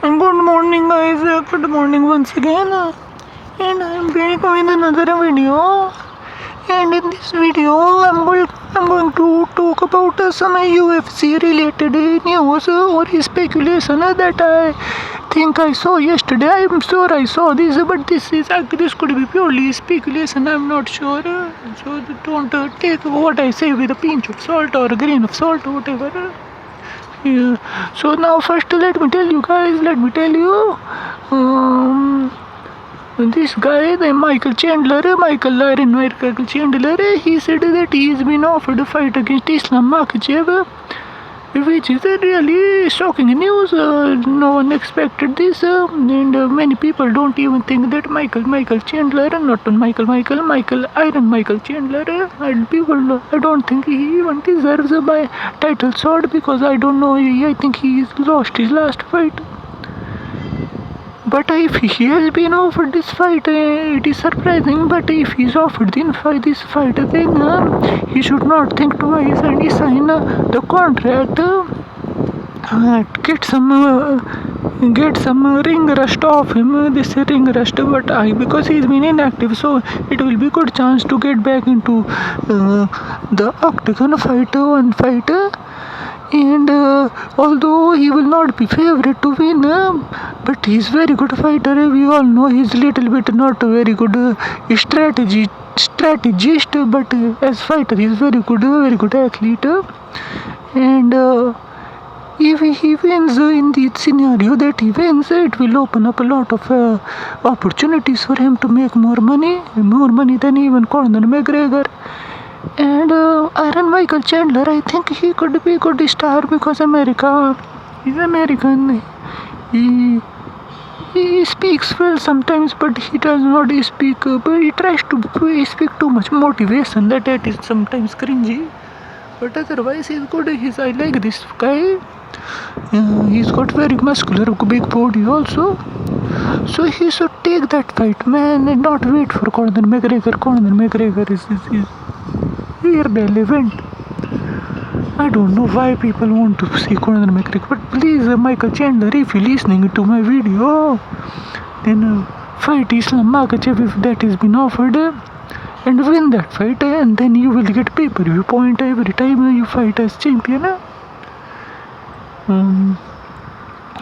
Good morning, guys. Good morning once again. And I'm back with another video. And in this video, I'm going to talk about some UFC related news or speculation that I think I saw yesterday. I'm sure I saw this, but this could be purely speculation. I'm not sure. So don't take what I say with a pinch of salt or a grain of salt or whatever. Yeah. So now first let me tell you, this guy, the Michael Chandler, he said that he's been offered a fight against Islam Makhachev, which is a really shocking news. No one expected this, and many people don't even think that Michael Chandler, not Iron Michael Chandler, and people, I don't think he even deserves a title shot, because I don't know, I think he lost his last fight. But if he has been offered this fight, it is surprising. But if he's offered this fight, then he should not think twice and he sign the contract. Get some ring rust off him. This ring rust, but because he's been inactive, so it will be good chance to get back into the octagon one fight. And although he will not be favorite to win, but he's very good fighter. We all know he's little bit not a very good strategist, but as fighter he's very good athlete. And if he wins in the scenario that he wins, it will open up a lot of opportunities for him to make more money than even Conor McGregor. And Iron Michael Chandler, I think he could be a good star, because he's American. He speaks well sometimes, but he does not speak. But he tries to speak too much motivation. That is sometimes cringy. But otherwise, he's good. I like this guy. He's got very muscular, big body also. So he should take that fight, man, and not wait for Conor McGregor. Conor McGregor is irrelevant. I don't know why people want to see Conor McGregor, but please, Michael Chandler, if you're listening to my video, then fight Islam Makhachev if that has been offered, and win that fight, and then you will get pay-per-view point every time you fight as champion.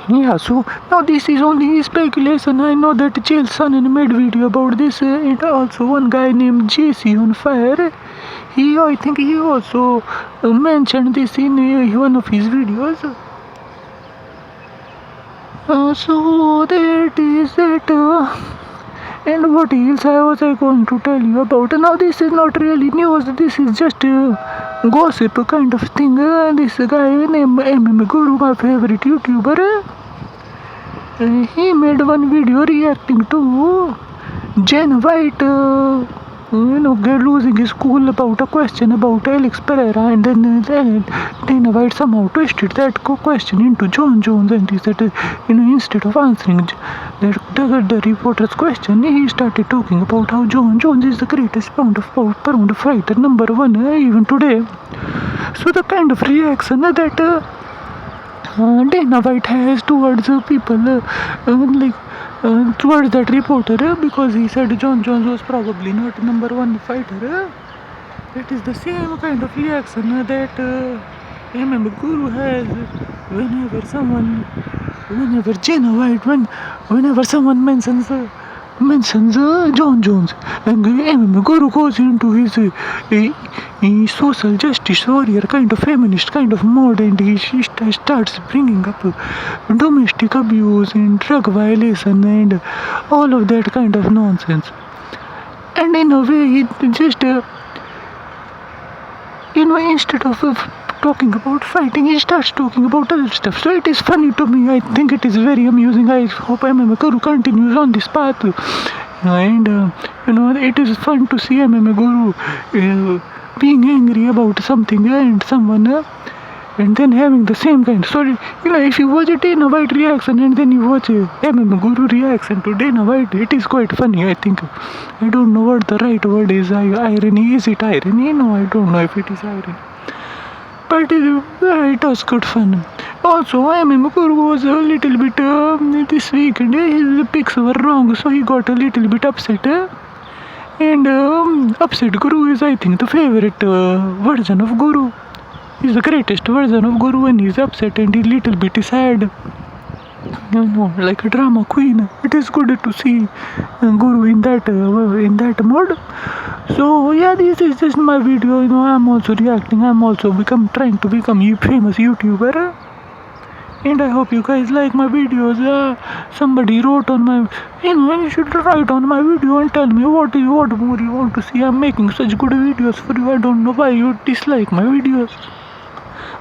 Yeah, so now this is only speculation. I know that Chael Sonnen made video about this, and also one guy named JC on Fire. I think he also mentioned this in one of his videos. So that is it. And what else was I going to tell you about? Now this is not really news. This is just gossip kind of thing. This guy named MMA Guru, my favorite YouTuber, he made one video reacting to Jen White, losing his cool about a question about Alex Pereira, and then Dana White somehow twisted that question into Jon Jones, and he said, instead of answering the reporter's question, he started talking about how Jon Jones is the greatest pound fighter, number one, even today. So the kind of reaction that Dana White has towards people, towards that reporter, because he said Jon Jones was probably not number one fighter. It is the same kind of reaction that MMA Guru has whenever someone mentions Jon Jones, and MMA Guru goes into his social justice warrior kind of feminist kind of mode, and he starts bringing up domestic abuse and drug violation and all of that kind of nonsense. And in a way, he just instead of talking about fighting, he starts talking about other stuff. So it is funny to me. I think it is very amusing. I hope MMA Guru continues on this path. And it is fun to see MMA Guru being angry about something and someone, and then having the same kind. So if you watch a Dana White reaction and then you watch a MMA Guru reaction to Dana White, it is quite funny. I think, I don't know what the right word is. Irony? Is it irony? No, I don't know if it is irony. But it was good fun. Also, MM Guru was a little bit this weekend. His picks were wrong, so he got a little bit upset. And upset Guru is, I think, the favorite version of Guru. He's the greatest version of Guru when he's upset and he's little bit sad. You know, like a drama queen. It is good to see Guru in that mode. So yeah, this is just my video. You know, I'm also reacting. I'm also trying to become a famous YouTuber. And I hope you guys like my videos. Somebody wrote on my, you should write on my video and tell me what more you want to see. I'm making such good videos for you. I don't know why you dislike my videos.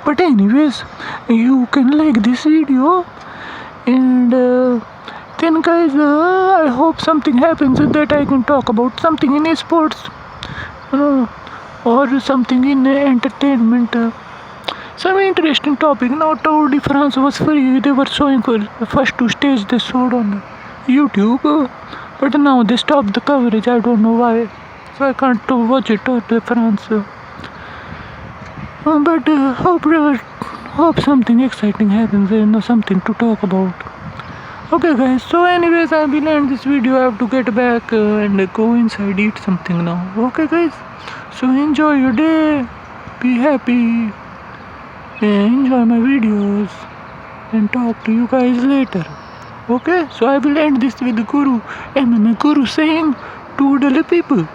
But anyways, you can like this video. And then guys, I hope something happens that I can talk about something in sports, or something in entertainment. Some interesting topic. Now Tour de France was free. They were showing the first two stages they showed on YouTube, but now they stopped the coverage. I don't know why. So I can't watch it Tour de France. But hope something exciting happens and something to talk about. Okay guys, so anyways, I will end this video. I have to get back and go inside, eat something now. Okay guys, so enjoy your day, be happy, enjoy my videos, and talk to you guys later. Okay, so I will end this with Guru, MM Guru saying, toodle people.